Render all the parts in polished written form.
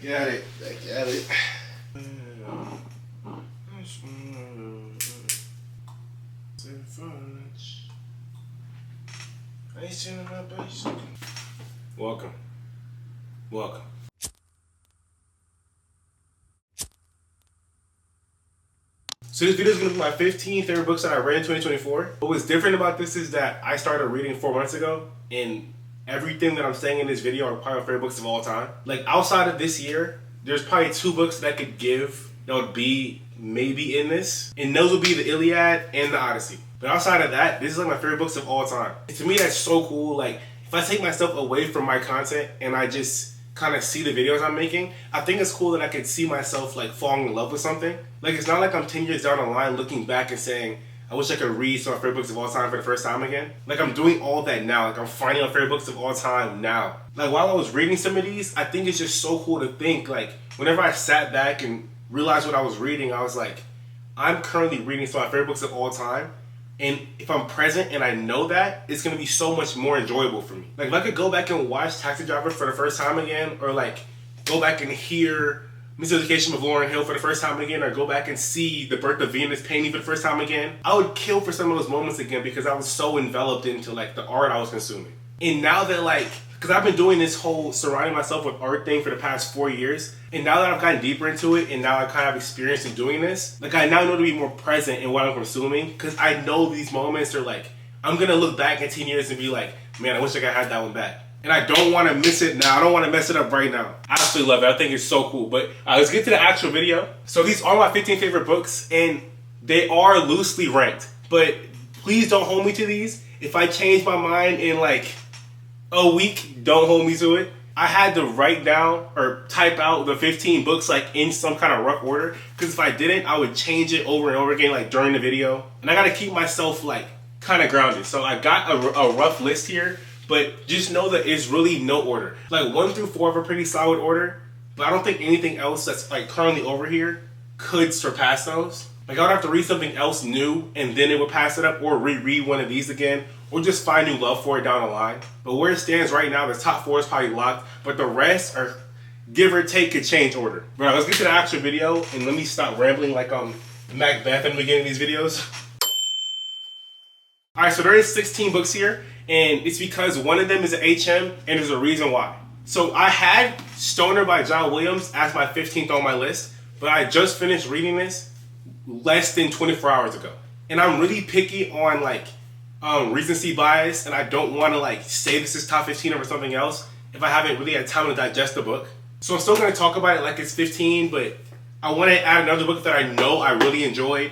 Got it. I got it. Welcome. Welcome. So this video is going to be my 15 favorite books that I read in 2024. What was different about this is that I started reading 4 months ago, and everything that I'm saying in this video are probably my favorite books of all time. Like outside of this year, there's probably 2 books that I could give that would be maybe in this, and those would be the Iliad and the Odyssey. But outside of that, this is like my favorite books of all time. And to me, that's so cool. Like if I take myself away from my content and I just kind of see the videos I'm making, I think it's cool that I could see myself like falling in love with something. Like it's not like I'm 10 years down the line looking back and saying, I wish I could read some of my favorite books of all time for the first time again. Like I'm doing all that now. Like I'm finding my favorite books of all time now. Like while I was reading some of these, I think it's just so cool to think like whenever I sat back and realized what I was reading, I was like, I'm currently reading some of my favorite books of all time. And if I'm present and I know that, it's going to be so much more enjoyable for me. Like if I could go back and watch Taxi Driver for the first time again, or like go back and hear Sentimental Education of Lauryn Hill for the first time again, or go back and see The Birth of Venus painting for the first time again, I would kill for some of those moments again because I was so enveloped into like the art I was consuming. And now that like, because I've been doing this whole surrounding myself with art thing for the past 4 years, and now that I've gotten deeper into it, and now I kind of have experience in doing this, like I now know to be more present in what I'm consuming, because I know these moments are like, I'm going to look back in 10 years and be like, man, I wish I could have that one back. And I don't want to miss it now. I don't want to mess it up right now. I absolutely love it. I think it's so cool. But let's get to the actual video. So these are my 15 favorite books, and they are loosely ranked. But please don't hold me to these. If I change my mind in like a week, don't hold me to it. I had to write down or type out the 15 books like in some kind of rough order, because if I didn't, I would change it over and over again like during the video. And I got to keep myself like kind of grounded. So I got a rough list here, but just know that it's really no order. Like 1 through 4 are a pretty solid order, but I don't think anything else that's like currently over here could surpass those. Like I would have to read something else new and then it would pass it up, or reread one of these again, or just find new love for it down the line. But where it stands right now, the top 4 is probably locked, but the rest are, give or take, could change order. But let's get to the actual video, and let me stop rambling like Macbeth in the beginning of these videos. Alright, so there is 16 books here, and it's because one of them is an HM, and there's a reason why. So I had Stoner by John Williams as my 15th on my list, but I just finished reading this less than 24 hours ago. And I'm really picky on like recency bias, and I don't want to like say this is top 15 over something else if I haven't really had time to digest the book. So I'm still going to talk about it like it's 15, but I want to add another book that I know I really enjoyed,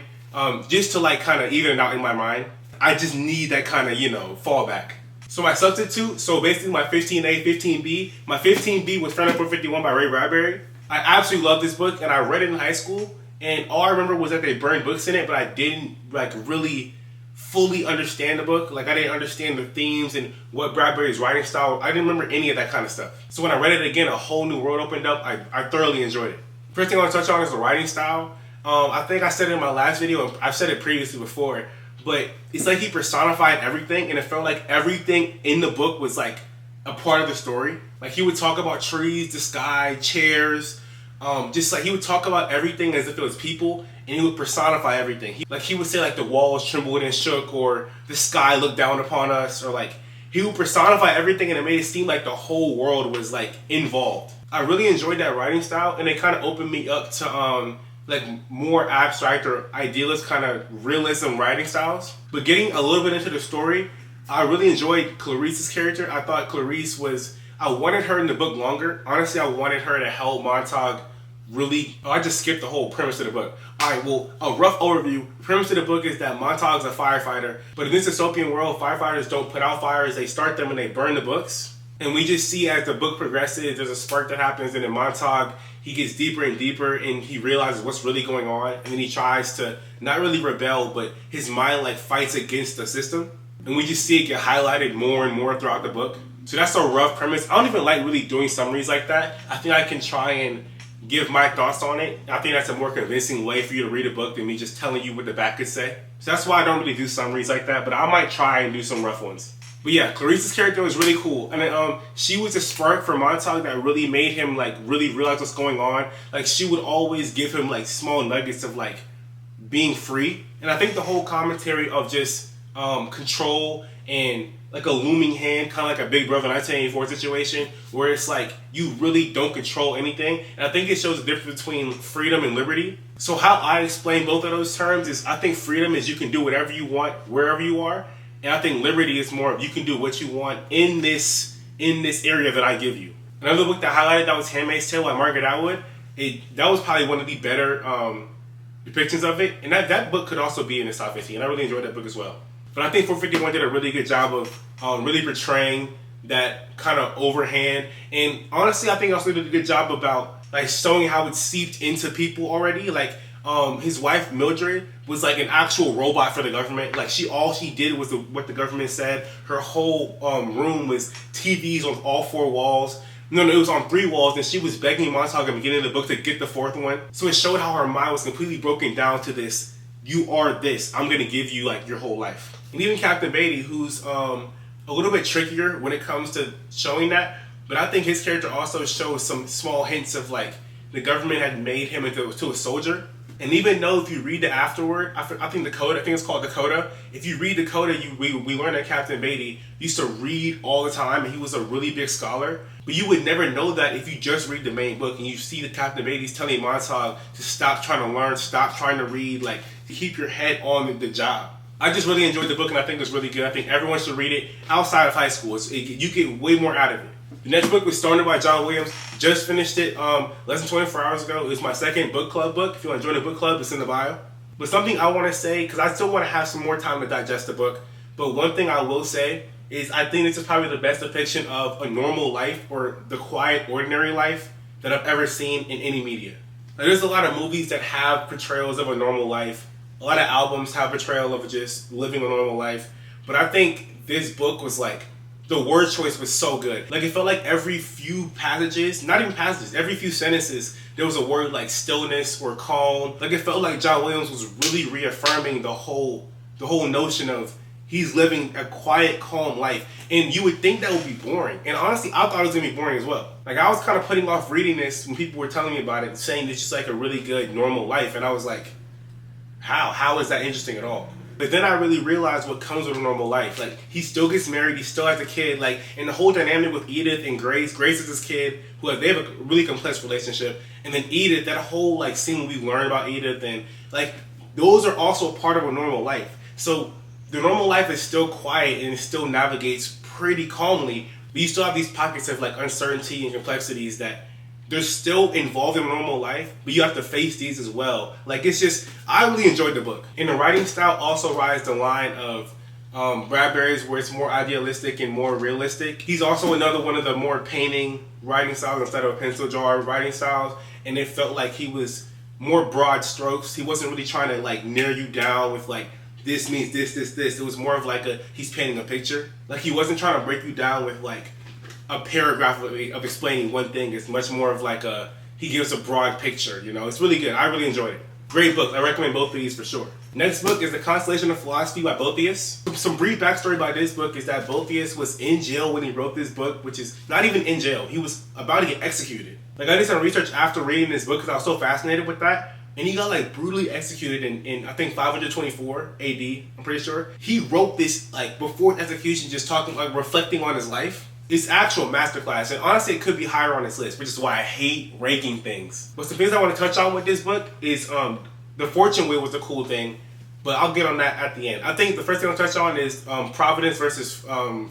just to like kind of even it out in my mind. I just need that kind of, you know, fallback. So my substitute, so basically my 15A, 15B, my 15B was Friend of 451 by Ray Bradbury. I absolutely love this book, and I read it in high school, and all I remember was that they burned books in it, but I didn't like really fully understand the book. Like I didn't understand the themes and what Bradbury's writing style. I didn't remember any of that kind of stuff. So when I read it again, a whole new world opened up. I thoroughly enjoyed it. First thing I want to touch on is the writing style. I think I said it in my last video, and I've said it previously before, but it's like he personified everything, and it felt like everything in the book was like a part of the story. Like he would talk about trees, the sky, chairs, just like he would talk about everything as if it was people, and he would personify everything. He would say like the walls trembled and shook, or the sky looked down upon us, or like he would personify everything, and it made it seem like the whole world was like involved. I really enjoyed that writing style, and it kind of opened me up to like more abstract or idealist kind of realism writing styles. But getting a little bit into the story, I really enjoyed Clarice's character. I thought Clarice was, I wanted her in the book longer. Honestly, I wanted her to help Montague really, I just skipped the whole premise of the book. Alright, well, a rough overview. The premise of the book is that Montague's a firefighter, but in this dystopian world, firefighters don't put out fires, they start them and they burn the books. And we just see as the book progresses, there's a spark that happens, and then Montague, he gets deeper and deeper, and he realizes what's really going on, and then he tries to not really rebel, but his mind like fights against the system. And we just see it get highlighted more and more throughout the book. So that's a rough premise. I don't even like really doing summaries like that. I think I can try and give my thoughts on it. I think that's a more convincing way for you to read a book than me just telling you what the back could say. So that's why I don't really do summaries like that, but I might try and do some rough ones. But yeah, Clarice's character was really cool, and she was a spark for Montauk that really made him like really realize what's going on. Like she would always give him like small nuggets of like being free, and I think the whole commentary of just control and like a looming hand, kind of like a Big Brother 1984 situation, where it's like you really don't control anything. And I think it shows the difference between freedom and liberty. So how I explain both of those terms is I think freedom is you can do whatever you want wherever you are. And I think liberty is more of you can do what you want in this area that I give you. Another book that highlighted that was Handmaid's Tale by Margaret Atwood. That was probably one of the better depictions of it. And that book could also be in the top 15. I really enjoyed that book as well. But I think 451 did a really good job of really portraying that kind of overhand. And honestly, I think also did a good job about like showing how it seeped into people already. Like his wife Mildred was like an actual robot for the government. Like all she did was what the government said. Her whole room was TVs on all 4 walls. No, it was on 3 walls, and she was begging Montauk at the beginning of the book to get the 4th one. So it showed how her mind was completely broken down to this. You are this. I'm gonna give you like your whole life. And even Captain Beatty, who's a little bit trickier when it comes to showing that, but I think his character also shows some small hints of like the government had made him into a soldier. And even though if you read the afterword, I think Dakota, I think it's called Dakota. If you read Dakota, we learned that Captain Beatty used to read all the time, and he was a really big scholar. But you would never know that if you just read the main book and you see the Captain Beatty's telling Montauk to stop trying to learn, stop trying to read, like to keep your head on the job. I just really enjoyed the book, and I think it's really good. I think everyone should read it outside of high school. You get way more out of it. The next book was Stoner by John Williams. Just finished it less than 24 hours ago. It was my second book club book. If you want to join the book club, it's in the bio. But something I want to say, because I still want to have some more time to digest the book, but one thing I will say is I think this is probably the best depiction of a normal life or the quiet, ordinary life that I've ever seen in any media. Now, there's a lot of movies that have portrayals of a normal life. A lot of albums have portrayal of just living a normal life. But I think this book was like, the word choice was so good. Like it felt like every few passages, not even passages, every few sentences, there was a word like stillness or calm. Like it felt like John Williams was really reaffirming the whole notion of he's living a quiet, calm life. And you would think that would be boring. And honestly, I thought it was going to be boring as well. Like I was kind of putting off reading this when people were telling me about it, saying it's just like a really good, normal life. And I was like, how is that interesting at all? But then I really realized what comes with a normal life. Like, he still gets married, he still has a kid, like, and the whole dynamic with Edith and Grace. Grace is this kid who they have a really complex relationship. And then Edith, that whole, like, scene we learn about Edith, and, like, those are also part of a normal life. So, the normal life is still quiet and it still navigates pretty calmly, but you still have these pockets of, like, uncertainty and complexities that they're still involved in normal life, but you have to face these as well. Like, it's just, I really enjoyed the book. And the writing style also rides the line of Bradbury's, where it's more idealistic and more realistic. He's also another one of the more painting writing styles instead of pencil jar writing styles. And it felt like he was more broad strokes. He wasn't really trying to, like, narrow you down with, like, this means this. It was more of like he's painting a picture. Like, he wasn't trying to break you down with, like, a paragraph of explaining one thing. It's much more of like he gives a broad picture, you know. It's really good. I really enjoyed it. Great book. I recommend both of these for sure. Next book is The Consolation of Philosophy by Boethius. Some brief backstory by this book is that Boethius was in jail when he wrote this book, which is not even in jail. He was about to get executed. Like, I did some research after reading this book because I was so fascinated with that. And he got, like, brutally executed in I think 524 AD, I'm pretty sure. He wrote this, like, before execution, just talking, like, reflecting on his life. It's actual masterclass, and honestly, it could be higher on this list, which is why I hate ranking things. But some things I want to touch on with this book is the fortune wheel was a cool thing, but I'll get on that at the end. I think the first thing I'll touch on is providence versus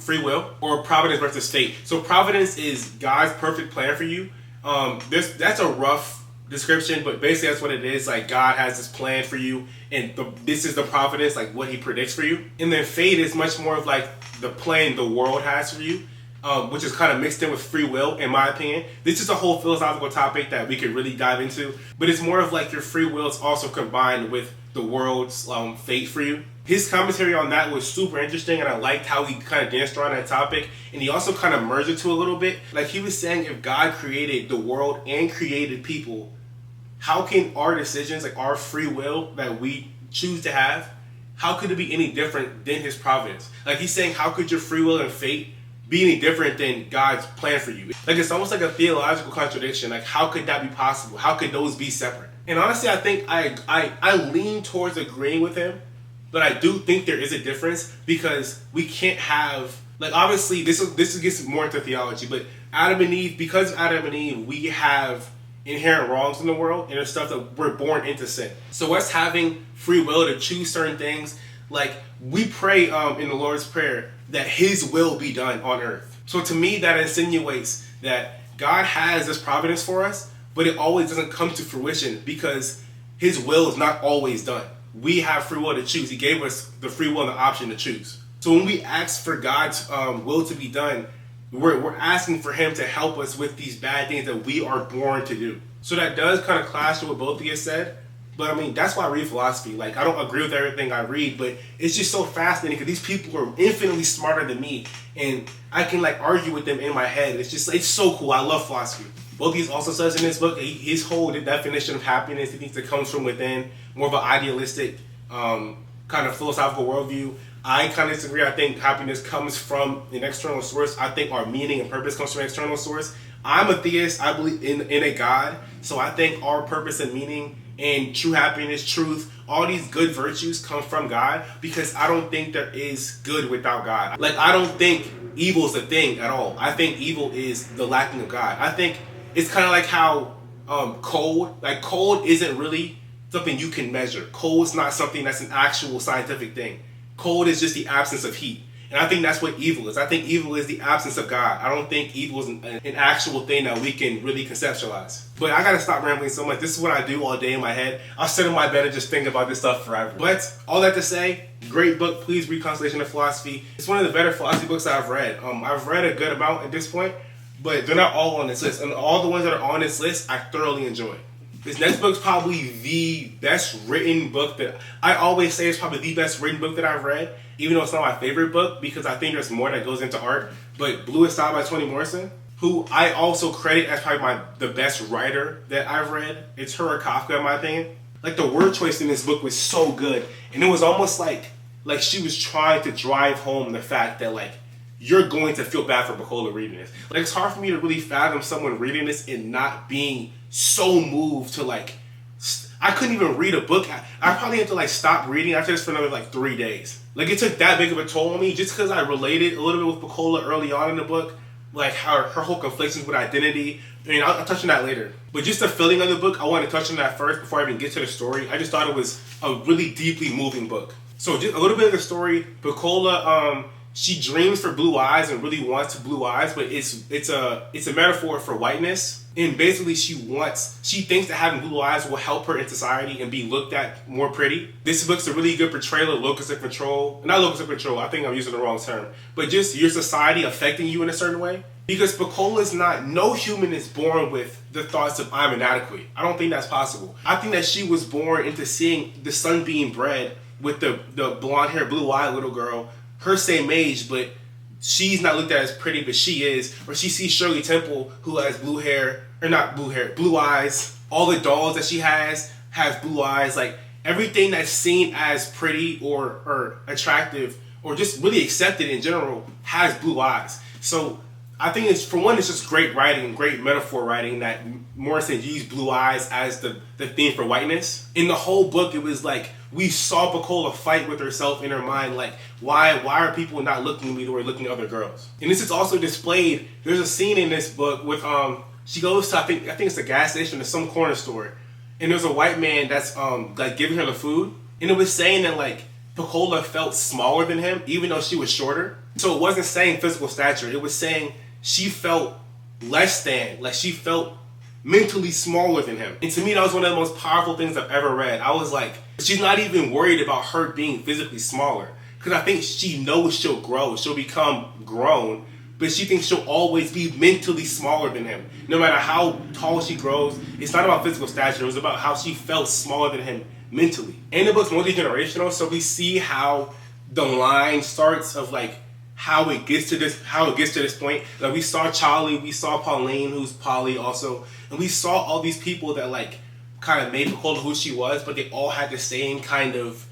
free will, or providence versus fate. So providence is God's perfect plan for you. That's a rough description, but basically that's what it is. Like, God has this plan for you, and this is the providence, like what he predicts for you. And then fate is much more of like the plan the world has for you. Which is kind of mixed in with free will, in my opinion. This is a whole philosophical topic that we could really dive into, but it's more of like your free will is also combined with the world's fate for you. His commentary on that was super interesting, and I liked how he kind of danced around that topic, and he also kind of merged it to a little bit. Like, he was saying, if God created the world and created people, how can our decisions, like our free will that we choose to have, how could it be any different than his providence? Like he's saying, how could your free will and fate be any different than God's plan for you? Like it's almost like a theological contradiction. Like how could that be possible? How could those be separate? And honestly, I think I lean towards agreeing with him, but I do think there is a difference because we can't have, like obviously this gets more into theology, but Adam and Eve, because of Adam and Eve, we have inherent wrongs in the world and there's stuff that we're born into sin. So us having free will to choose certain things, like we pray in the Lord's Prayer that his will be done on earth. So to me that insinuates that God has this providence for us, but it always doesn't come to fruition because his will is not always done. We have free will to choose. He gave us the free will and the option to choose. So when we ask for God's will to be done, we're asking for him to help us with these bad things that we are born to do. So that does kind of clash with what both of you said. But I mean, that's why I read philosophy. Like, I don't agree with everything I read, but it's just so fascinating because these people are infinitely smarter than me. And I can like argue with them in my head. It's so cool. I love philosophy. Both of you also says in this book, his whole definition of happiness, he thinks it comes from within, more of an idealistic kind of philosophical worldview. I kind of disagree. I think happiness comes from an external source. I think our meaning and purpose comes from an external source. I'm a theist. I believe in a God. So I think our purpose and meaning and true happiness, truth, all these good virtues come from God because I don't think there is good without God. Like, I don't think evil is a thing at all. I think evil is the lacking of God. I think it's kind of like how cold isn't really something you can measure. Cold's not something that's an actual scientific thing. Cold is just the absence of heat. And I think that's what evil is. I think evil is the absence of God. I don't think evil is an actual thing that we can really conceptualize. But I gotta stop rambling so much. This is what I do all day in my head. I'll sit in my bed and just think about this stuff forever. But all that to say, great book. Please read Consolation of Philosophy. It's one of the better philosophy books I've read. I've read a good amount at this point, but they're not all on this list. And all the ones that are on this list, I thoroughly enjoy. This next book's probably the best written book that I always say is probably the best written book that I've read, even though it's not my favorite book because I think there's more that goes into art. But Bluest Eye by Toni Morrison, who I also credit as probably the best writer that I've read. It's her or Kafka in my opinion. Like the word choice in this book was so good, and it was almost like she was trying to drive home the fact that like you're going to feel bad for Bukola reading this. Like it's hard for me to really fathom someone reading this and not being so moved to like, I couldn't even read a book. I probably had to like stop reading after this for another like 3 days. Like it took that big of a toll on me just because I related a little bit with Bukola early on in the book, like how her whole conflictions with identity. I mean, I'll touch on that later. But just the feeling of the book, I want to touch on that first before I even get to the story. I just thought it was a really deeply moving book. So just a little bit of the story. Bukola, she dreams for blue eyes and really wants blue eyes, but it's a metaphor for whiteness. And basically she thinks that having blue eyes will help her in society and be looked at more pretty. This book's a really good portrayal of locus of control. Not locus of control, I think I'm using the wrong term. But just your society affecting you in a certain way. Because Bukola's no human is born with the thoughts of I'm inadequate. I don't think that's possible. I think that she was born into seeing the son being bred with the blonde hair, blue eyed little girl, her same age, but she's not looked at as pretty, but she is. Or she sees Shirley Temple, who has blue eyes. All the dolls that she has blue eyes. Like everything that's seen as pretty or attractive or just really accepted in general has blue eyes. So I think it's just great writing, great metaphor writing that Morrison used blue eyes as the theme for whiteness. In the whole book, it was like we saw Bukola fight with herself in her mind, like why are people not looking at me the way they're looking at other girls? And this is also displayed. There's a scene in this book with she goes to I think it's a gas station or some corner store, and there's a white man that's like giving her the food, and it was saying that like Bukola felt smaller than him even though she was shorter. So it wasn't saying physical stature. It was saying she felt less than, like she felt mentally smaller than him. And to me, that was one of the most powerful things I've ever read. I was like, she's not even worried about her being physically smaller. Because I think she knows she'll grow. She'll become grown. But she thinks she'll always be mentally smaller than him. No matter how tall she grows, it's not about physical stature. It was about how she felt smaller than him mentally. And the book's multi-generational, so we see how the line starts of like how it gets to this point. Like we saw Charlie, we saw Pauline, who's Polly also, and we saw all these people that like kind of made Bukola who she was, but they all had the same kind of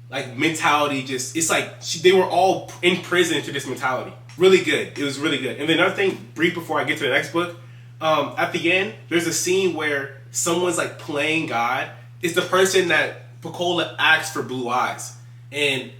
like mentality. Just it's like they were all in prison to this mentality. Really good. It was really good. And then another thing, brief before I get to the next book, at the end there's a scene where someone's like playing God. It's the person that Pecola asked for blue eyes, and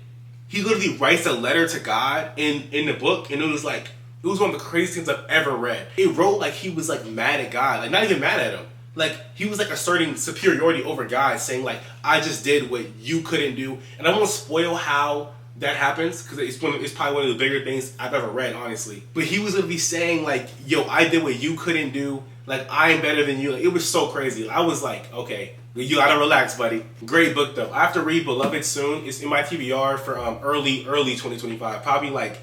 he literally writes a letter to God in the book, and it was one of the craziest things I've ever read. It wrote like he was like mad at God, like not even mad at him. Like he was like asserting superiority over God, saying like, I just did what you couldn't do. And I won't spoil how that happens because it's probably one of the bigger things I've ever read, honestly. But he was literally saying like, yo, I did what you couldn't do. Like I am better than you. Like, it was so crazy. I was like, okay, you gotta relax, buddy. Great book though. I have to read Beloved soon. It's in my TBR for early 2025, probably like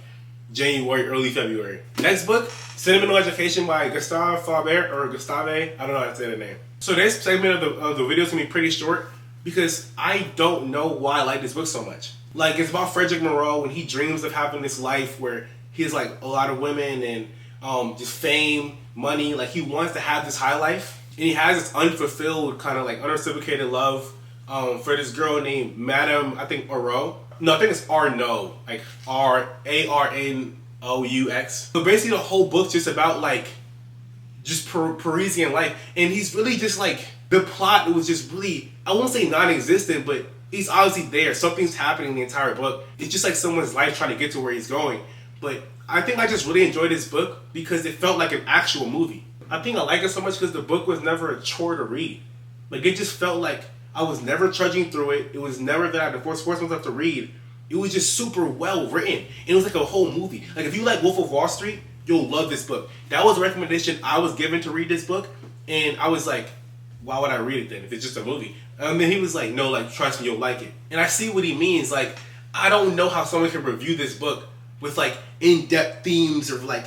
January, early February. Next book, Sentimental Education by Gustave Flaubert, or Gustave, I don't know how to say the name. So this segment of the video is gonna be pretty short because I don't know why I like this book so much. Like, it's about Frederick Moreau when he dreams of having this life where he has like a lot of women and just fame, money. Like he wants to have this high life, and he has this unfulfilled kind of like unreciprocated love for this girl named Madame, I think Auraux. No, I think it's Arnaud, like Arnaux. But basically the whole book's just about like just Parisian life, and he's really just like, the plot, it was just really, I won't say non-existent, but he's obviously there. Something's happening in the entire book. It's just like someone's life trying to get to where he's going. But I think I just really enjoyed this book because it felt like an actual movie. I think I like it so much because the book was never a chore to read. Like it just felt like I was never trudging through it. It was never that I had to force myself to read. It was just super well written. It was like a whole movie. Like if you like Wolf of Wall Street, you'll love this book. That was a recommendation I was given to read this book, and I was like, why would I read it then if it's just a movie? And then he was like, no, like trust me, you'll like it. And I see what he means. Like I don't know how someone can review this book with like in-depth themes or like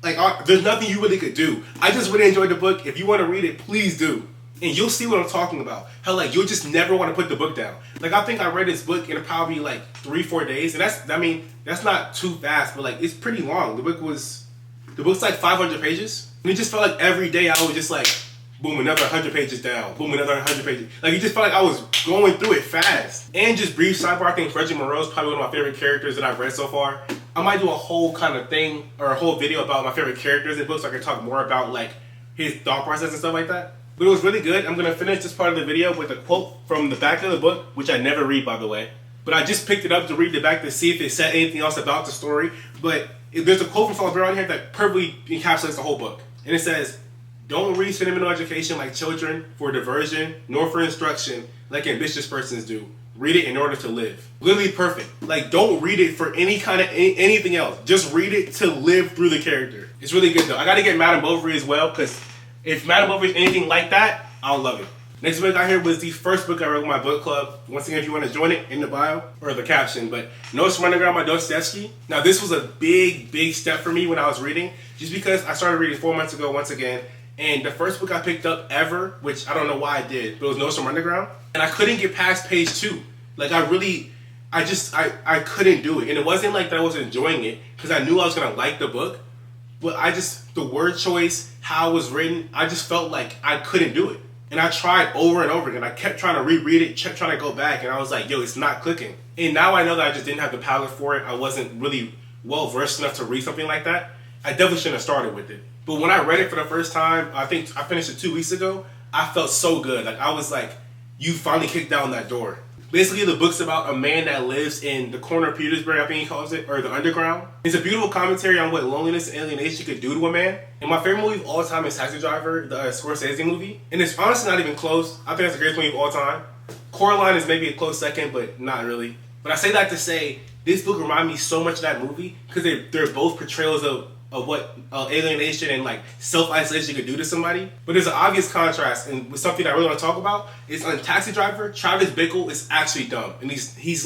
there's nothing you really could do. I just really enjoyed the book. If you want to read it, please do. And you'll see what I'm talking about. How like you'll just never want to put the book down. Like I think I read this book in probably like 3-4 days, and that's not too fast, but like it's pretty long. The book's like 500 pages, and it just felt like every day I was just like, boom, another 100 pages down, boom, another 100 pages. Like it just felt like I was going through it fast. And just brief sidebar, I think Frederick Moreau is probably one of my favorite characters that I've read so far. I might do a whole kind of thing or a whole video about my favorite characters in books, so I can talk more about like his thought process and stuff like that. But it was really good. I'm going to finish this part of the video with a quote from the back of the book, which I never read, by the way. But I just picked it up to read the back to see if it said anything else about the story. But there's a quote from Flaubert on here that perfectly encapsulates the whole book. And it says, "Don't read Sentimental Education like children for diversion, nor for instruction like ambitious persons do. Read it in order to live." Literally perfect. Like, don't read it for any kind of anything else. Just read it to live through the character. It's really good, though. I got to get Madame Bovary as well, because if Madame Bovary is anything like that, I'll love it. Next book I heard was the first book I read with my book club. Once again, if you want to join it, in the bio or the caption. But No Surrender by Dostoevsky. Now, this was a big, big step for me when I was reading, just because I started reading 4 months ago once again. And the first book I picked up ever, which I don't know why I did, but it was No Surrender Ground. And I couldn't get past page 2. Like, I couldn't do it. And it wasn't like that I wasn't enjoying it, because I knew I was going to like the book. But the word choice, how it was written, I just felt like I couldn't do it. And I tried over and over again. I kept trying to reread it, kept trying to go back, and I was like, yo, it's not clicking. And now I know that I just didn't have the palate for it. I wasn't really well versed enough to read something like that. I definitely shouldn't have started with it. But when I read it for the first time, I think I finished it 2 weeks ago, I felt so good. Like, I was like, you finally kicked down that door. Basically, the book's about a man that lives in the corner of Petersburg, I think he calls it, or the underground. It's a beautiful commentary on what loneliness and alienation could do to a man. And my favorite movie of all time is Taxi Driver, the Scorsese movie. And it's honestly not even close. I think that's the greatest movie of all time. Coraline is maybe a close second, but not really. But I say that to say, this book reminded me so much of that movie, because they're both portrayals of what alienation and like self-isolation could do to somebody. But there's an obvious contrast, and with something I really want to talk about is on Taxi Driver, Travis Bickle is actually dumb, and he's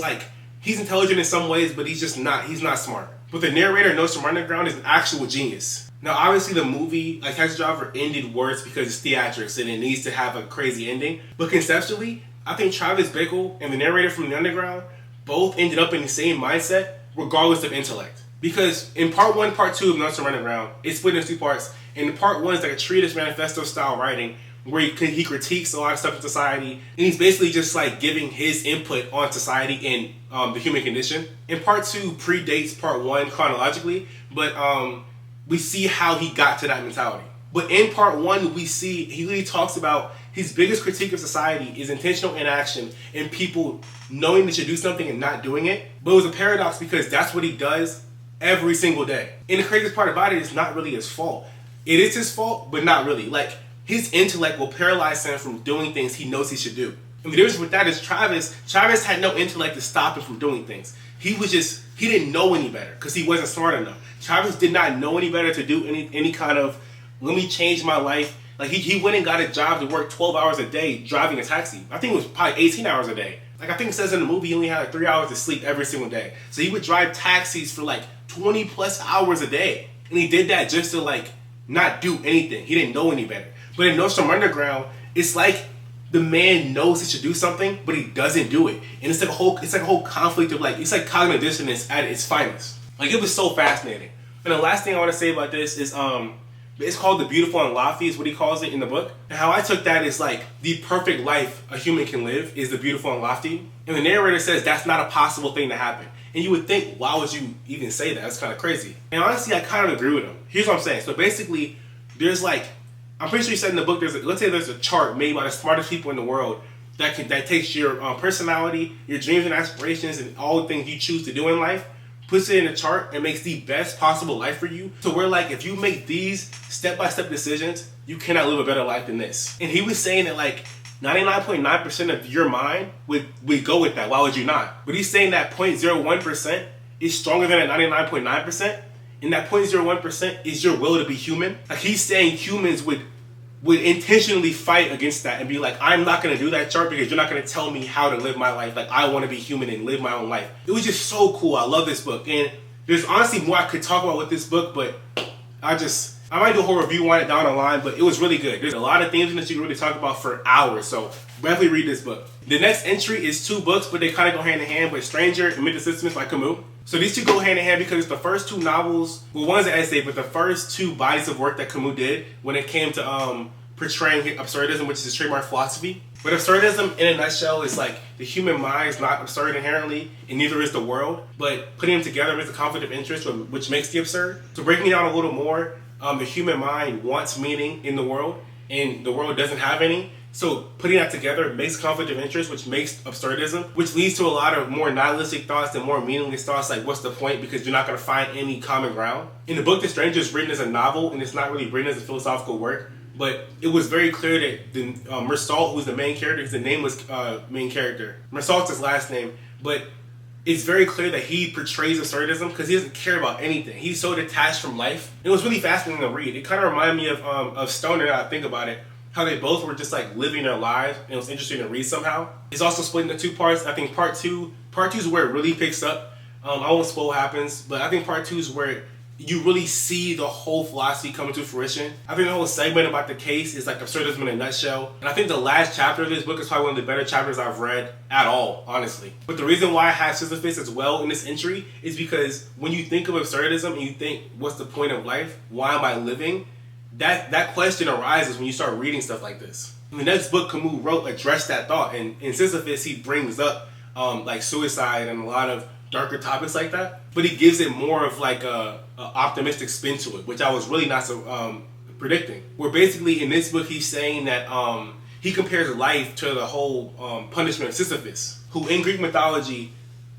intelligent in some ways, but he's not smart. But the narrator, No Surrender Ground, is an actual genius. Now, obviously, the movie, like Taxi Driver, ended worse because it's theatrics and it needs to have a crazy ending. But conceptually, I think Travis Bickle and the narrator from The Underground both ended up in the same mindset, regardless of intellect. Because in part 1, part 2 of No Surrender Ground, it's split into 2 parts. And part 1 is like a treatise manifesto style writing, where he critiques a lot of stuff in society, and he's basically just like giving his input on society and the human condition. And part 2 predates part 1 chronologically, but we see how he got to that mentality. But in part 1, we see he really talks about his biggest critique of society is intentional inaction and people knowing they should do something and not doing it. But it was a paradox because that's what he does every single day. And the craziest part about it is not really his fault. It is his fault, but not really. Like, his intellect will paralyze him from doing things he knows he should do. And the difference with that is Travis had no intellect to stop him from doing things. He didn't know any better because he wasn't smart enough. Travis did not know any better to do any kind of, let me change my life. Like, he went and got a job to work 12 hours a day driving a taxi. I think it was probably 18 hours a day. Like, I think it says in the movie he only had like 3 hours to sleep every single day. So he would drive taxis for like 20 plus hours a day. And he did that just to like not do anything. He didn't know any better. But in Nostrum Underground, it's like the man knows he should do something, but he doesn't do it. And it's like a whole conflict of like, it's like cognitive dissonance at its finest. Like, it was so fascinating. And the last thing I want to say about this is it's called The Beautiful Unlofty is what he calls it in the book. And how I took that is like the perfect life a human can live is the beautiful and lofty. And the narrator says that's not a possible thing to happen. And you would think, why would you even say that? That's kind of crazy. And honestly, I kind of agree with him. Here's what I'm saying. So basically, there's like, I'm pretty sure you said in the book, let's say there's a chart made by the smartest people in the world that takes your personality, your dreams and aspirations, and all the things you choose to do in life, puts it in a chart and makes the best possible life for you. So where like, if you make these step-by-step decisions, you cannot live a better life than this. And he was saying that like 99.9% of your mind would go with that. Why would you not? But he's saying that 0.01% is stronger than that 99.9%. And that 0.01% is your will to be human. Like, he's saying humans would intentionally fight against that and be like, I'm not going to do that chart because you're not going to tell me how to live my life. Like, I want to be human and live my own life. It was just so cool. I love this book. And there's honestly more I could talk about with this book, but I might do a whole review on it down the line, but it was really good. There's a lot of themes in this you can really talk about for hours, so definitely read this book. The next entry is 2 books, but they kind of go hand in hand, but Stranger and Mythicismus by Camus. So these 2 go hand in hand because it's the first 2 novels, well, one's an essay, but the first 2 bodies of work that Camus did when it came to portraying absurdism, which is his trademark philosophy. But absurdism, in a nutshell, is like the human mind is not absurd inherently, and neither is the world, but putting them together is a conflict of interest, which makes the absurd. So breaking it down a little more, the human mind wants meaning in the world, and the world doesn't have any. So putting that together makes conflict of interest, which makes absurdism, which leads to a lot of more nihilistic thoughts and more meaningless thoughts like, what's the point? Because you're not going to find any common ground. In the book, The Stranger is written as a novel, and it's not really written as a philosophical work. But it was very clear that the Mersault, who's the main character, his name was main character. Mersault's his last name, but it's very clear that he portrays absurdism because he doesn't care about anything. He's so detached from life. It was really fascinating to read. It kind of reminded me of Stoner now I think about it. How they both were just like living their lives, and it was interesting to read somehow. It's also split into 2 parts. I think part two is where it really picks up. I won't spoil what happens, but I think part 2 is where you really see the whole philosophy coming to fruition. I think the whole segment about the case is like absurdism in a nutshell. And I think the last chapter of this book is probably one of the better chapters I've read at all, honestly. But the reason why I have Sisyphus as well in this entry is because when you think of absurdism and you think, what's the point of life? Why am I living? That question arises when you start reading stuff like this. And the next book Camus wrote addressed that thought. And in Sisyphus, he brings up like suicide and a lot of darker topics like that. But he gives it more of like a optimistic spin to it, which I was really not so predicting. Where basically in this book, he's saying that he compares life to the whole punishment of Sisyphus, who in Greek mythology,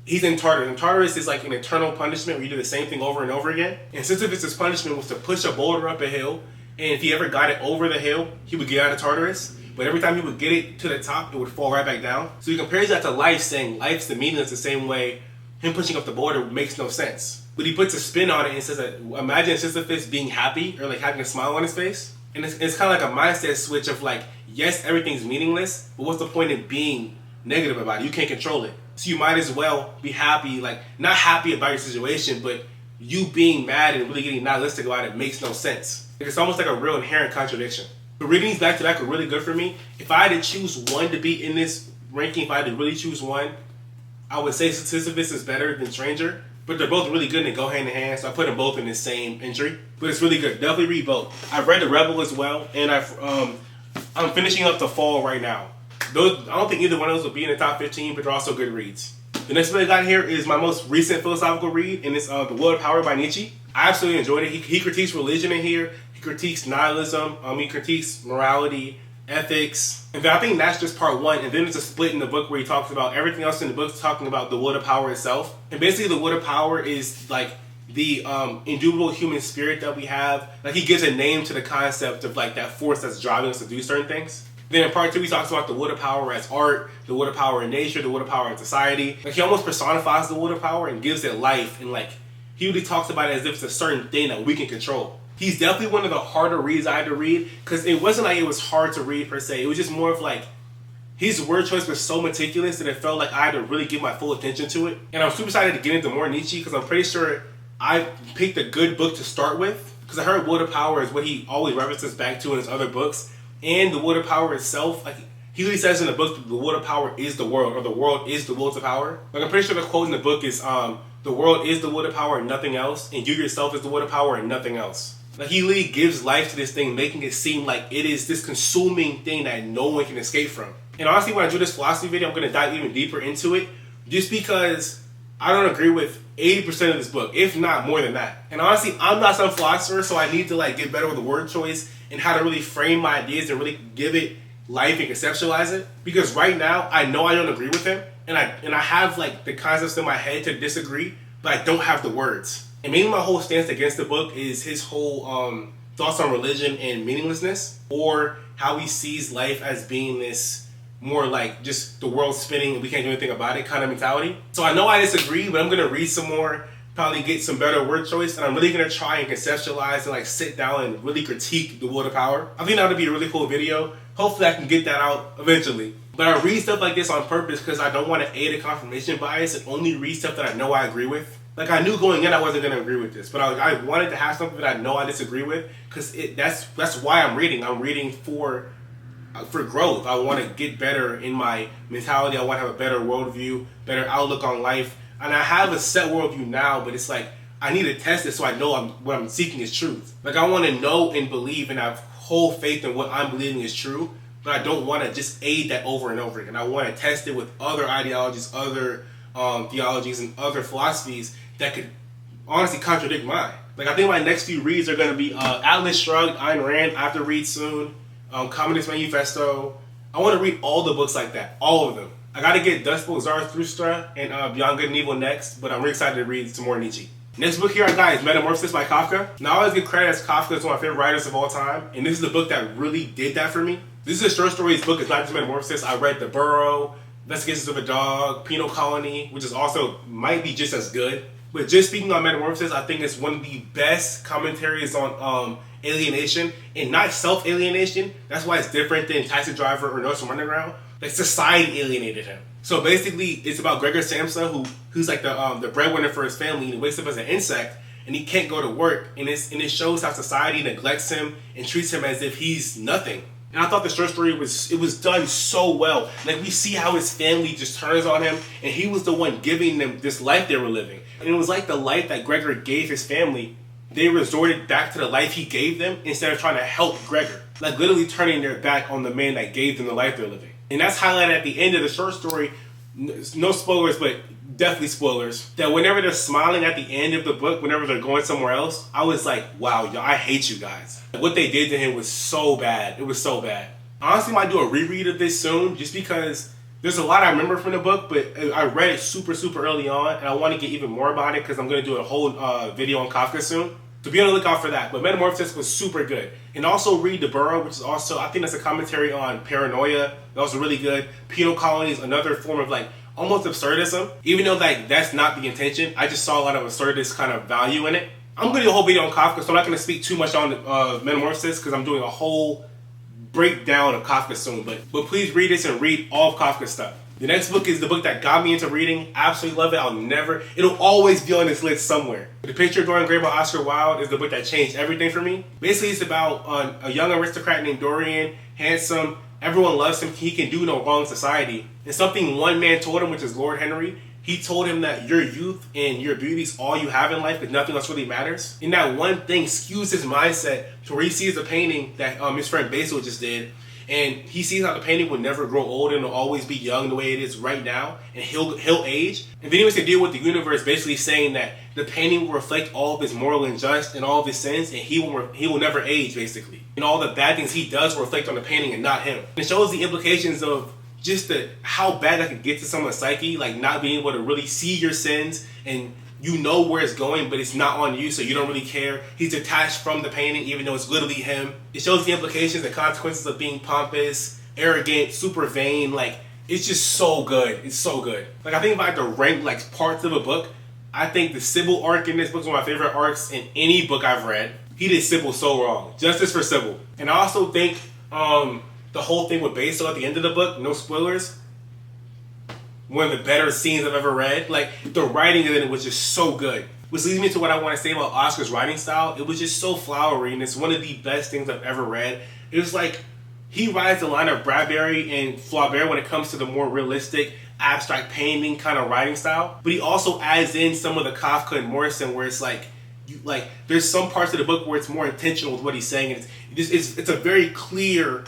he's in Tartarus. And Tartarus is like an eternal punishment where you do the same thing over and over again. And Sisyphus' punishment was to push a boulder up a hill, and if he ever got it over the hill, he would get out of Tartarus. But every time he would get it to the top, it would fall right back down. So he compares that to life, saying life's the meaningless the same way him pushing up the boulder makes no sense. But he puts a spin on it and says that imagine Sisyphus being happy or like having a smile on his face. And it's kind of like a mindset switch of like, yes, everything's meaningless, but what's the point in being negative about it? You can't control it. So you might as well be happy, like not happy about your situation, but you being mad and really getting nihilistic about it makes no sense. It's almost like a real inherent contradiction. But reading these back to back were really good for me. If I had to choose one to be in this ranking, if I had to really choose one, I would say Sisyphus is better than Stranger. But they're both really good and they go hand in hand, so I put them both in the same entry. But it's really good. Definitely read both. I've read The Rebel as well, and I've I'm finishing up The Fall right now. Those, I don't think either one of those will be in the top 15, but they're also good reads. The next book I got here is my most recent philosophical read, and it's The Will of Power by Nietzsche. I absolutely enjoyed it. He critiques religion in here. He critiques nihilism. He critiques morality, ethics. And then I think that's just part one. And then there's a split in the book where he talks about everything else in the book, talking about the will of power itself. And basically the will of power is like the indubitable human spirit that we have. Like he gives a name to the concept of like that force that's driving us to do certain things. Then in part two, he talks about the will of power as art, the will of power in nature, the will of power in society. Like he almost personifies the will of power and gives it life. And like he really talks about it as if it's a certain thing that we can control. He's definitely one of the harder reads I had to read, because it wasn't like it was hard to read per se. It was just more of like his word choice was so meticulous that it felt like I had to really give my full attention to it. And I'm super excited to get into more Nietzsche, because I'm pretty sure I picked a good book to start with, because I heard Will of Power is what he always references back to in his other books. And the will of power itself, like he really says in the book that the will of power is the world, or the world is the will to power. Like I'm pretty sure the quote in the book is the world is the will of power and nothing else, and you yourself is the will of power and nothing else. Like he really gives life to this thing, making it seem like it is this consuming thing that no one can escape from. And honestly, when I do this philosophy video, I'm going to dive even deeper into it, just because I don't agree with 80% of this book, if not more than that. And honestly, I'm not some philosopher, so I need to like get better with the word choice and how to really frame my ideas and really give it life and conceptualize it. Because right now, I know I don't agree with him, and I have like the concepts in my head to disagree, but I don't have the words. And maybe my whole stance against the book is his whole thoughts on religion and meaninglessness, or how he sees life as being this more like just the world spinning and we can't do anything about it kind of mentality. So I know I disagree, but I'm going to read some more, probably get some better word choice, and I'm really going to try and conceptualize and like sit down and really critique the will of power. I think that would be a really cool video. Hopefully I can get that out eventually. But I read stuff like this on purpose because I don't want to aid a confirmation bias and only read stuff that I know I agree with. Like I knew going in I wasn't going to agree with this, but I wanted to have something that I know I disagree with, because that's why I'm reading. I'm reading for growth. I want to get better in my mentality. I want to have a better worldview, better outlook on life. And I have a set worldview now, but it's like I need to test it so I know what I'm seeking is truth. Like I want to know and believe and have whole faith in what I'm believing is true, but I don't want to just aid that over and over again. I want to test it with other ideologies, other theologies, and other philosophies that could honestly contradict mine. Like I think my next few reads are going to be Atlas Shrugged, Ayn Rand, I have to read soon, Communist Manifesto. I want to read all the books like that, all of them. I got to get Dust Bowl Zarathustra and Beyond Good and Evil next, but I'm really excited to read some more Nietzsche. Next book here I got is Metamorphosis by Kafka. Now I always give credit as Kafka is one of my favorite writers of all time, and this is the book that really did that for me. This is a short stories book. It's not just Metamorphosis. I read The Burrow, Investigations of a Dog, Penal Colony, which is also might be just as good. But just speaking on Metamorphosis, I think it's one of the best commentaries on alienation, and not self-alienation. That's why it's different than Taxi Driver or Notes from Underground. Like society alienated him. So basically, it's about Gregor Samsa, who's like the breadwinner for his family, and he wakes up as an insect, and he can't go to work, and it shows how society neglects him and treats him as if he's nothing. And I thought the short story was done so well. Like we see how his family just turns on him, and he was the one giving them this life they were living. And it was like the life that Gregor gave his family, they resorted back to the life he gave them instead of trying to help Gregor. Like literally turning their back on the man that gave them the life they're living. And that's highlighted at the end of the short story. No spoilers, but definitely spoilers. That whenever they're smiling at the end of the book, whenever they're going somewhere else, I was like, wow, y'all, I hate you guys. What they did to him was so bad. It was so bad. I honestly might do a reread of this soon, just because there's a lot I remember from the book, but I read it super, super early on, and I want to get even more about it because I'm going to do a whole video on Kafka soon. So be on the lookout for that. But Metamorphosis was super good. And also read The Burrow, which is also, I think that's a commentary on paranoia. That was really good. Penal Colony is another form of like almost absurdism. Even though like that's not the intention, I just saw a lot of absurdist kind of value in it. I'm going to do a whole video on Kafka, so I'm not going to speak too much on Metamorphosis because I'm doing a whole breakdown of Kafka soon. But please read this and read all of Kafka's stuff. The next book is the book that got me into reading. Absolutely love it. It'll always be on this list somewhere. The Picture of Dorian Gray by Oscar Wilde is the book that changed everything for me. Basically, it's about a young aristocrat named Dorian, handsome, everyone loves him, he can do no wrong in society. And something one man told him, which is Lord Henry, he told him that your youth and your beauty is all you have in life, because nothing else really matters. And that one thing skews his mindset to where he sees a painting that his friend Basil just did, and he sees how the painting will never grow old and will always be young the way it is right now, and he'll age. And then he wants to deal with the universe, basically saying that the painting will reflect all of his moral injustice and all of his sins, and he will never age, basically. And all the bad things he does will reflect on the painting and not him. It shows the implications of just how bad that could get to someone's psyche, like not being able to really see your sins, and you know where it's going, but it's not on you, so you don't really care. He's detached from the painting, even though it's literally him. It shows the implications and consequences of being pompous, arrogant, super vain. Like, it's just so good. It's so good. Like, I think if I had to rank like parts of a book, I think the Sybil arc in this book is one of my favorite arcs in any book I've read. He did Sybil so wrong. Justice for Sybil. And I also think the whole thing with Basil at the end of the book, no spoilers, one of the better scenes I've ever read. Like, the writing in it was just so good. Which leads me to what I want to say about Oscar's writing style. It was just so flowery, and it's one of the best things I've ever read. It was like, he rides the line of Bradbury and Flaubert when it comes to the more realistic, abstract painting kind of writing style. But he also adds in some of the Kafka and Morrison, where it's like, there's some parts of the book where it's more intentional with what he's saying. And it's a very clear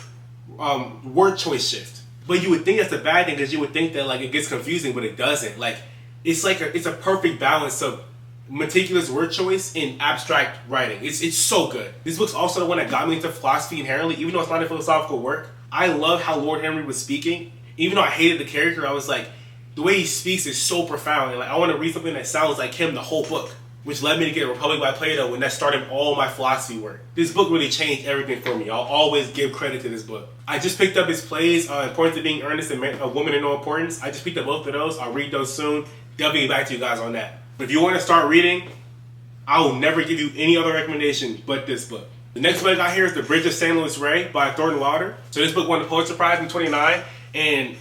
word choice shift. But you would think that's a bad thing, because you would think that like it gets confusing, but it doesn't. Like, it's a perfect balance of meticulous word choice and abstract writing. It's so good. This book's also the one that got me into philosophy inherently, even though it's not a philosophical work. I love how Lord Henry was speaking. Even though I hated the character, I was like, the way he speaks is so profound, and like I want to read something that sounds like him the whole book. Which led me to get Republic by Plato, and that started all my philosophy work. This book really changed everything for me. I'll always give credit to this book. I just picked up his plays, Importance of Being Earnest and A Woman of No Importance. I just picked up both of those. I'll read those soon. Definitely get back to you guys on that. But if you want to start reading, I will never give you any other recommendation but this book. The next book I got here is The Bridge of St. Louis Ray by Thornton Wilder. So this book won the Pulitzer Prize in 1929, and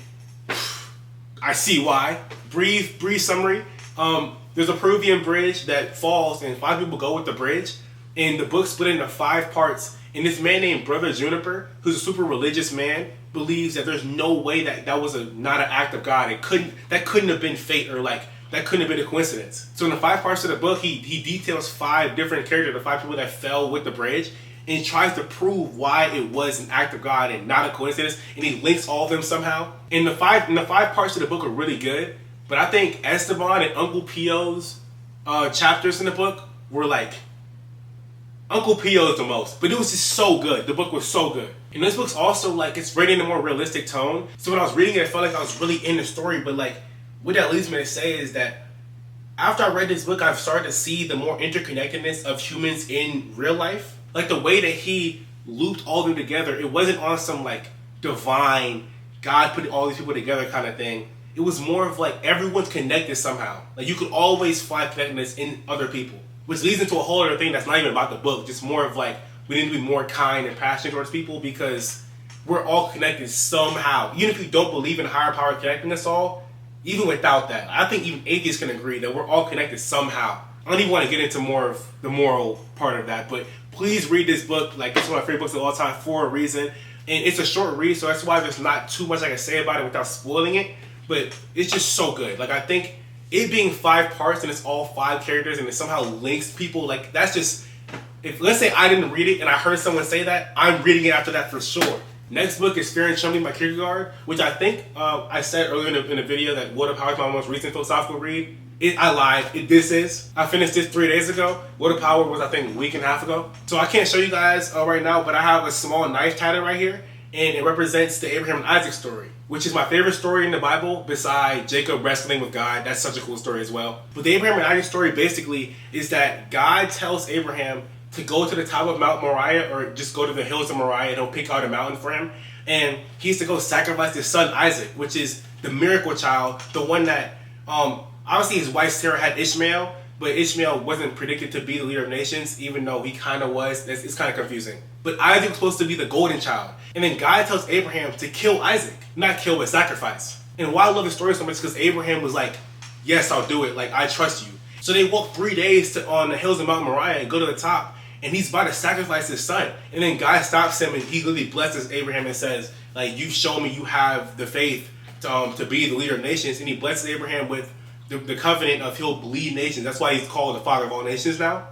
I see why. Brief summary. There's a Peruvian bridge that falls, and 5 people go with the bridge. And the book split into 5 parts. And this man named Brother Juniper, who's a super religious man, believes that there's no way that was not an act of God. That couldn't have been fate, or like that couldn't have been a coincidence. So in the 5 parts of the book, he details 5 different characters, the 5 people that fell with the bridge, and he tries to prove why it was an act of God and not a coincidence. And he links all of them somehow. And the five parts of the book are really good. But I think Esteban and Uncle Pio's chapters in the book were like, Uncle Pio is the most. But it was just so good. The book was so good. And this book's also like, it's written in a more realistic tone. So when I was reading it, I felt like I was really in the story. But like, what that leads me to say is that after I read this book, I've started to see the more interconnectedness of humans in real life. Like the way that he looped all of them together, it wasn't on some like divine, God putting all these people together kind of thing. It was more of like everyone's connected somehow. Like you could always find connectedness in other people. Which leads into a whole other thing that's not even about the book. Just more of like, we need to be more kind and passionate towards people, because we're all connected somehow. Even if you don't believe in higher power connecting us all, even without that, I think even atheists can agree that we're all connected somehow. I don't even want to get into more of the moral part of that, but please read this book. Like, it's one of my favorite books of all time for a reason. And it's a short read, so that's why there's not too much I can say about it without spoiling it. But it's just so good. Like, I think it being 5 parts and it's all 5 characters and it somehow links people, like, that's just, if let's say I didn't read it and I heard someone say that, I'm reading it after that for sure. Next book is Fear and Trembling by Kierkegaard, which I think I said earlier in the video that Word of Power is my most recent philosophical read. I lied. I finished this 3 days ago. Word of Power was, I think, a week and a half ago. So I can't show you guys right now, but I have a small knife tatted right here, and it represents the Abraham and Isaac story, which is my favorite story in the Bible beside Jacob wrestling with God. That's such a cool story as well. But the Abraham and Isaac story basically is that God tells Abraham to go to the top of Mount Moriah, or just go to the hills of Moriah, and he'll pick out a mountain for him. And he has to go sacrifice his son Isaac, which is the miracle child, the one that, obviously his wife Sarah had Ishmael, but Ishmael wasn't predicted to be the leader of nations, even though he kind of was. It's kind of confusing. But Isaac was supposed to be the golden child. And then God tells Abraham to kill Isaac. Not kill, but sacrifice. And why I love the story so much is because Abraham was like, yes, I'll do it. Like, I trust you. So they walk 3 days on the hills of Mount Moriah and go to the top. And he's about to sacrifice his son. And then God stops him and he literally blesses Abraham and says, like, you've shown me you have the faith to be the leader of nations. And he blesses Abraham with the covenant of he'll lead nations. That's why he's called the father of all nations now.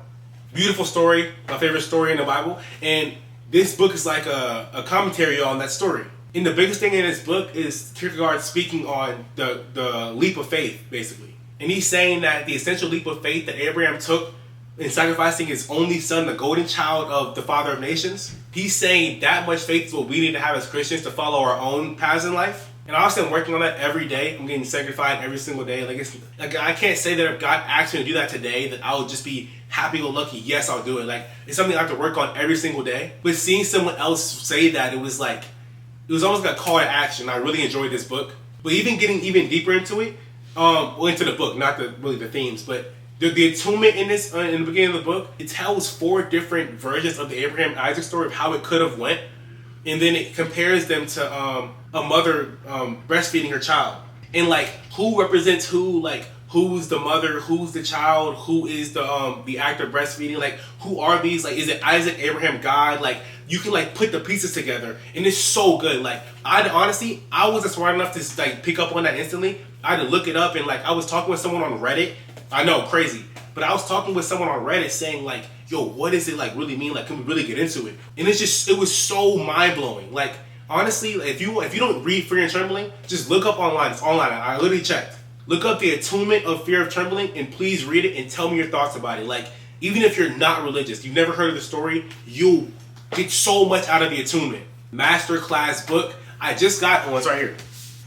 Beautiful story. My favorite story in the Bible. And this book is like a commentary on that story. And the biggest thing in this book is Kierkegaard speaking on the leap of faith, basically. And he's saying that the essential leap of faith that Abraham took in sacrificing his only son, the golden child of the father of nations, he's saying that much faith is what we need to have as Christians to follow our own paths in life. And honestly, I'm working on that every day. I'm getting sanctified every single day. Like I can't say that if God asked me to do that today, that I would just be happy-go-lucky. Yes, I'll do it. Like, it's something I have to work on every single day. But seeing someone else say that, it was almost like a call to action. I really enjoyed this book. But even getting even deeper into it, into the book, not really the themes, but the attunement in this, in the beginning of the book, it tells 4 different versions of the Abraham and Isaac story of how it could have went. And then it compares them to a mother breastfeeding her child. And like, who represents who, like, who's the mother, who's the child, who is the actor breastfeeding, like, who are these, like, is it Isaac, Abraham, God? Like, you can like put the pieces together, and it's so good. Like, I wasn't smart enough to like pick up on that instantly. I had to look it up, and like, I was talking with someone on Reddit. I know, crazy, but I was talking with someone on Reddit saying like, yo, what does it like really mean? Like, can we really get into it? And it was so mind blowing. Like, honestly, if you don't read Fear and Trembling, just look up online. It's online. I literally checked. Look up the Attunement of Fear of Trembling, and please read it and tell me your thoughts about it. Like, even if you're not religious, you've never heard of the story, you'll get so much out of the Attunement. Masterclass book. I just got one. It's right here.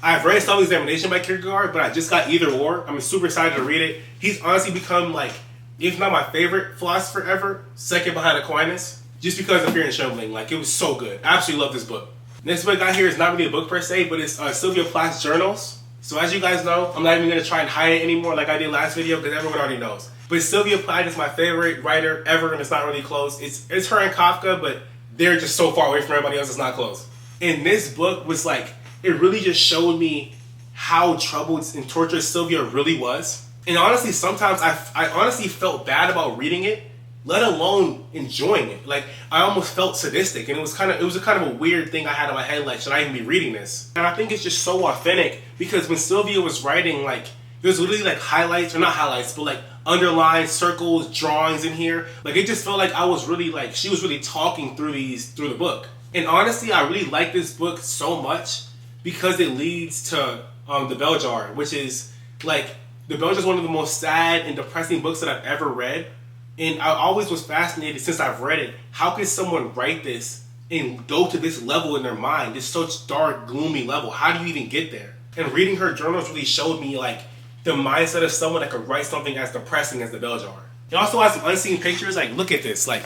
I've read Self-Examination by Kierkegaard, but I just got Either Or. I'm super excited to read it. He's honestly become like, if not my favorite philosopher ever, second behind Aquinas, just because of Fear and Trembling. Like, it was so good. I absolutely love this book. Next book I got here is not really a book per se, but it's Sylvia Plath's journals. So as you guys know, I'm not even going to try and hide it anymore like I did last video, because everyone already knows. But Sylvia Plath is my favorite writer ever, and it's not really close. It's her and Kafka, but they're just so far away from everybody else, it's not close. And this book was like, it really just showed me how troubled and torturous Sylvia really was. And honestly, sometimes I honestly felt bad about reading it, let alone enjoying it. Like, I almost felt sadistic, and it was a kind of a weird thing I had in my head, like, should I even be reading this? And I think it's just so authentic, because when Sylvia was writing, like, there's literally like highlights, or not highlights, but like underlined circles, drawings in here. Like, it just felt like I was really like, she was really talking through the book. And honestly, I really like this book so much because it leads to The Bell Jar, which is like, The Bell Jar is one of the most sad and depressing books that I've ever read. And I always was fascinated since I've read it. How could someone write this and go to this level in their mind, this such dark, gloomy level? How do you even get there? And reading her journals really showed me like the mindset of someone that could write something as depressing as The Bell Jar. It also has some unseen pictures. Like, look at this. Like,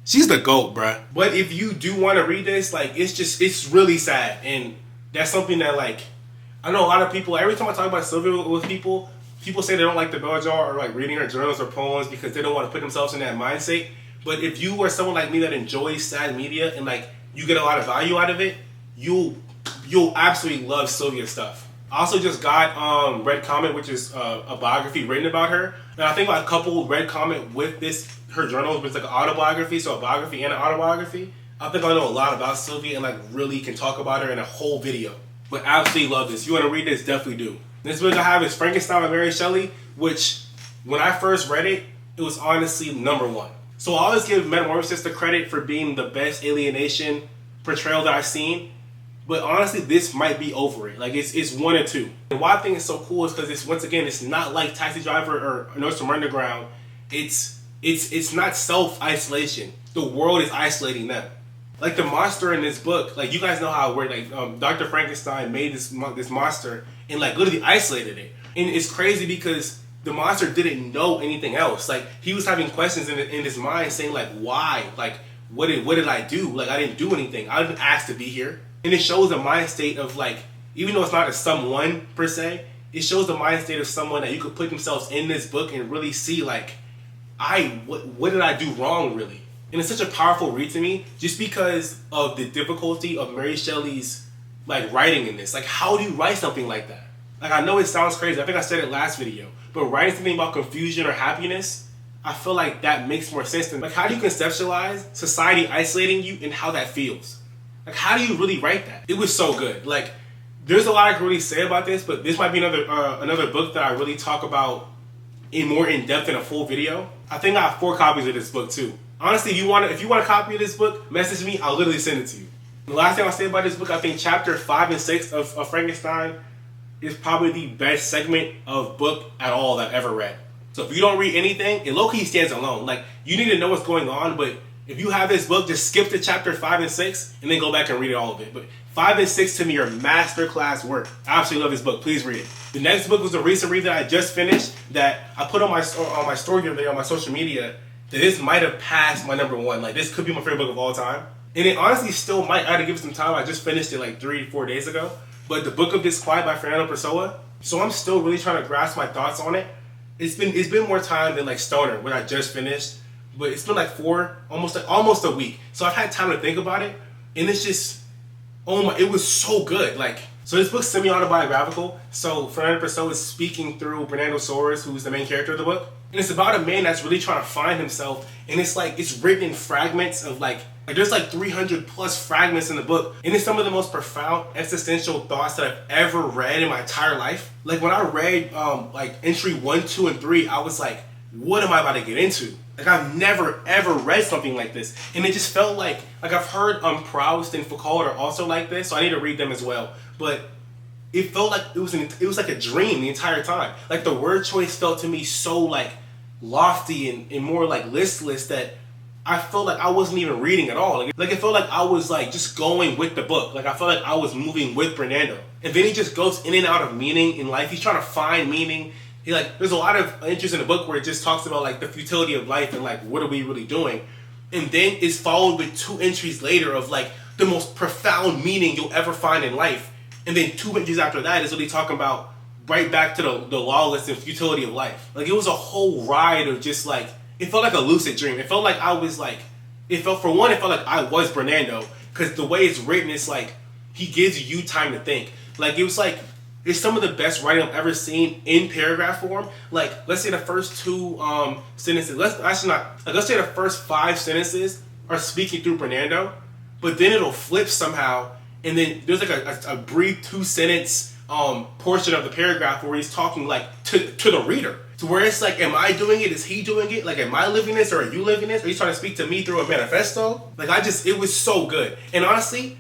she's the GOAT, bruh. But if you do want to read this, like, it's really sad. And that's something that, like, I know a lot of people, every time I talk about Sylvia with people say they don't like The Bell Jar or like reading her journals or poems because they don't want to put themselves in that mindset. But if you are someone like me that enjoys sad media and like you get a lot of value out of it, you'll absolutely love Sylvia's stuff. I also just got Red Comet, which is a biography written about her. And I think I coupled Red Comet with her journals, which is like an autobiography, so a biography and an autobiography. I think I know a lot about Sylvia and like really can talk about her in a whole video. But I absolutely love this. If you want to read this, definitely do. This book I have is Frankenstein by Mary Shelley, which when I first read it, it was honestly #1. So I always give Metamorphosis the credit for being the best alienation portrayal that I've seen. But honestly, this might be over it. Like, it's 1 or 2. And why I think it's so cool is because it's not like Taxi Driver or Notes from Underground. It's not self-isolation. The world is isolating them. Like, the monster in this book, like, you guys know how it worked. Like, Dr. Frankenstein made this monster and like literally isolated it. And it's crazy because the monster didn't know anything else. Like, he was having questions in his mind saying like, why? Like, what did I do? Like, I didn't do anything. I didn't ask to be here. And it shows a mind state of like, even though it's not a someone per se, it shows the mind state of someone that you could put themselves in this book and really see like, what did I do wrong really? And it's such a powerful read to me just because of the difficulty of Mary Shelley's like writing in this. Like, how do you write something like that? Like, I know it sounds crazy. I think I said it last video, but writing something about confusion or happiness, I feel like that makes more sense than, like, how do you conceptualize society isolating you and how that feels? Like, how do you really write that? It was so good. Like, there's a lot I can really say about this, but this might be another book that I really talk about more in depth in a full video. I think I have 4 copies of this book too. Honestly, if you want a copy of this book, message me. I'll literally send it to you. The last thing I'll say about this book, I think chapter 5 and 6 of Frankenstein is probably the best segment of book at all that I've ever read. So if you don't read anything, it low-key stands alone. Like, you need to know what's going on, but if you have this book, just skip to chapter 5 and 6 and then go back and read all of it. But 5 and 6 to me are masterclass work. I absolutely love this book. Please read it. The next book was a recent read that I just finished that I put on my story the other day on my social media that this might have passed my number 1. Like, this could be my favorite book of all time. And it honestly still might. I had to give it some time. I just finished it like 3-4 days ago. But the Book of Disquiet by Fernando Pessoa. So I'm still really trying to grasp my thoughts on it. It's been more time than like Stoner, when I just finished. But it's been like almost a week. So I've had time to think about it. And it's just, it was so good. Like, so this book's semi-autobiographical. So Fernando Pessoa is speaking through Bernardo Soares, who's the main character of the book. And it's about a man that's really trying to find himself. And it's like, it's written in fragments of like there's like 300 plus fragments in the book. And it's some of the most profound existential thoughts that I've ever read in my entire life. Like when I read like entry 1, 2, and 3, I was like, what am I about to get into? Like I've never ever read something like this. And it just felt like I've heard Proust and Foucault are also like this, so I need to read them as well. But it felt like it was like a dream the entire time. Like the word choice felt to me so like lofty and more like listless that I felt like I wasn't even reading at all. Like it felt like I was like just going with the book. Like I felt like I was moving with Bernardo. And then he just goes in and out of meaning in life. He's trying to find meaning. There's a lot of interest in the book where it just talks about like the futility of life and like what are we really doing. And then it's followed with 2 entries later of like the most profound meaning you'll ever find in life. And then 2 entries after that is really talking about right back to the lawless and futility of life. Like it was a whole ride of just like, it felt like a lucid dream. It felt like I was like, it felt like I was Bernardo, because the way it's written, it's like he gives you time to think. Like it was like, it's some of the best writing I've ever seen in paragraph form. Like let's say the first 2 sentences, let's say the first 5 sentences are speaking through Bernardo, but then it'll flip somehow, and then there's like a brief 2-sentence portion of the paragraph where he's talking like to the reader. To where it's like, am I doing it? Is he doing it? Like, am I living this or are you living this? Are you trying to speak to me through a manifesto? Like, it was so good. And honestly,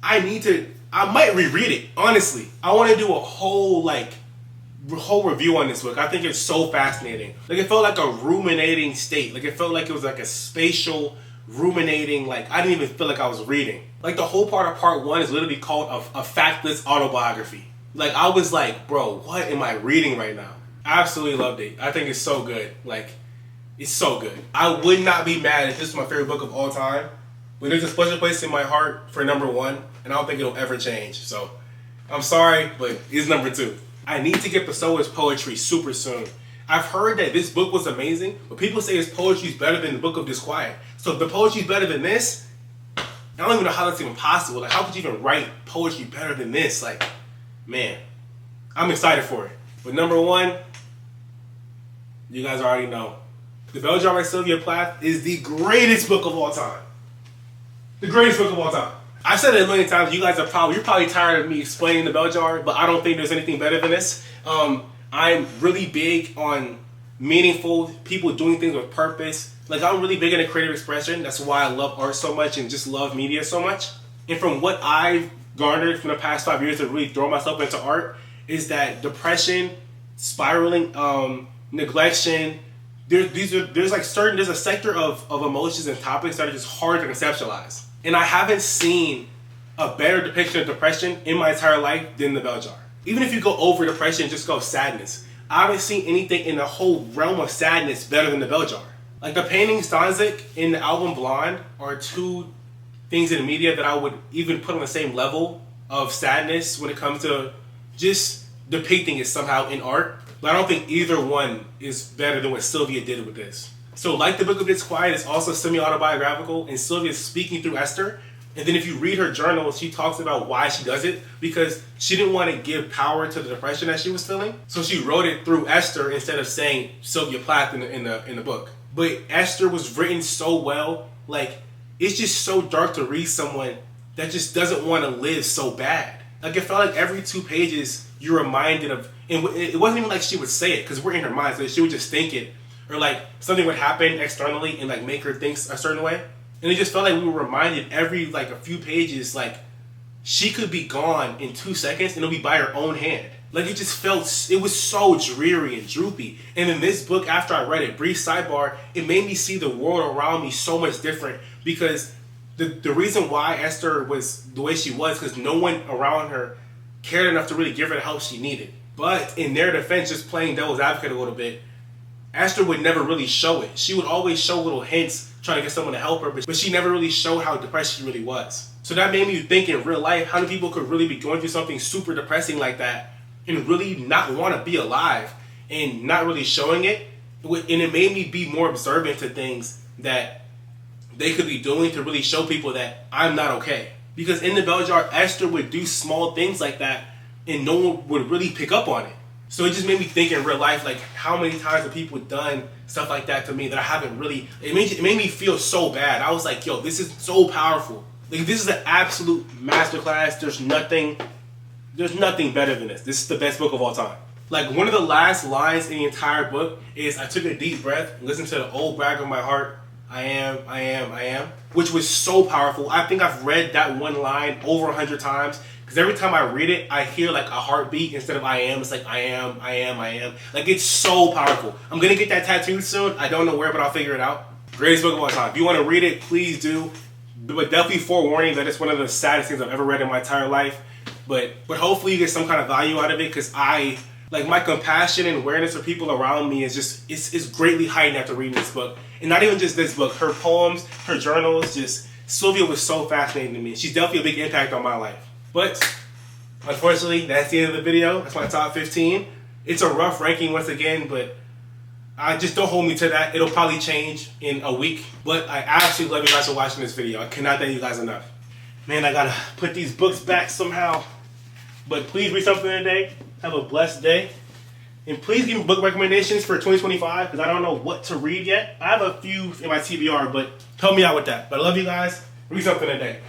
I might reread it, honestly. I want to do a whole review on this book. I think it's so fascinating. Like, it felt like a ruminating state. Like, it felt like it was like a spatial ruminating, like, I didn't even feel like I was reading. Like, the whole part of part 1 is literally called a factless autobiography. Like, I was like, bro, what am I reading right now? I absolutely loved it. I think it's so good. Like, it's so good. I would not be mad if this was my favorite book of all time. But there's a special place in my heart for number 1, and I don't think it'll ever change. So, I'm sorry, but it's number 2. I need to get Pessoa's poetry super soon. I've heard that this book was amazing, but people say his poetry is better than the Book of Disquiet. So if the poetry is better than this, I don't even know how that's even possible. Like, how could you even write poetry better than this? Like, man, I'm excited for it. But number 1, you guys already know. The Bell Jar by Sylvia Plath is the greatest book of all time. The greatest book of all time. I've said it a million times. You guys are probably tired of me explaining The Bell Jar, but I don't think there's anything better than this. I'm really big on meaningful people doing things with purpose. Like, I'm really big into creative expression. That's why I love art so much and just love media so mumuch. And from what I've garnered from the past 5 years to really throw myself into art is that depression, spiraling, neglection, there's a sector of emotions and topics that are just hard to conceptualize. And I haven't seen a better depiction of depression in my entire life than The Bell Jar. Even if you go over depression, just go sadness. I haven't seen anything in the whole realm of sadness better than The Bell Jar. Like the painting Stanzik in the album Blonde are 2 things in the media that I would even put on the same level of sadness when it comes to just depicting it somehow in art. But I don't think either one is better than what Sylvia did with this. So like the Book of Disquiet, it's also semi-autobiographical, and Sylvia's speaking through Esther. And then if you read her journal, she talks about why she does it, because she didn't want to give power to the depression that she was feeling. So she wrote it through Esther instead of saying Sylvia Plath in the book. But Esther was written so well, like, it's just so dark to read someone that just doesn't want to live so bad. Like, it felt like every 2 pages you're reminded of, and it wasn't even like she would say it, because we're in her mind, so she would just think it. or like something would happen externally and like make her think a certain way. And it just felt like we were reminded every like a few pages, like she could be gone in 2 seconds and it'll be by her own hand. Like it just felt, it was so dreary and droopy. And in this book, after I read it, brief sidebar, it made me see the world around me so much different, because the reason why Esther was the way she was because no one around her cared enough to really give her the help she needed. But in their defense, just playing devil's advocate a little bit, Esther would never really show it. She would always show little hints trying to get someone to help her, but she never really showed how depressed she really was. So that made me think in real life, how many people could really be going through something super depressing like that and really not want to be alive and not really showing it. And it made me be more observant to things that they could be doing to really show people that I'm not okay. Because in the bell jar, Esther would do small things like that and no one would really pick up on it. So it just made me think in real life, like how many times have people done stuff like that to me that I haven't really, it made me feel so bad. I was like, yo, this is so powerful. Like this is an absolute masterclass. There's nothing better than this. This is the best book of all time. Like one of the last lines in the entire book is, I took a deep breath, listened to the old brag of my heart, I am, which was so powerful. I think I've read that one line over 100 times, because every time I read it, I hear like a heartbeat instead of I am. It's like I am. Like it's so powerful. I'm gonna get that tattooed soon. I don't know where, but I'll figure it out. Greatest book of all time. If you want to read it, please do. But definitely forewarning that it's one of the saddest things I've ever read in my entire life. But hopefully you get some kind of value out of it, because like my compassion and awareness for people around me is just, it's greatly heightened after reading this book. And not even just this book, her poems, her journals, just, Sylvia was so fascinating to me. She's definitely a big impact on my life. But unfortunately, that's the end of the video. That's my top 15. It's a rough ranking once again, but I just don't hold me to that. It'll probably change in a week. But I absolutely love you guys for watching this video. I cannot thank you guys enough. Man, I gotta put these books back somehow. But please read something today. Have a blessed day. And please give me book recommendations for 2025, because I don't know what to read yet. I have a few in my TBR, but help me out with that. But I love you guys. Read something today.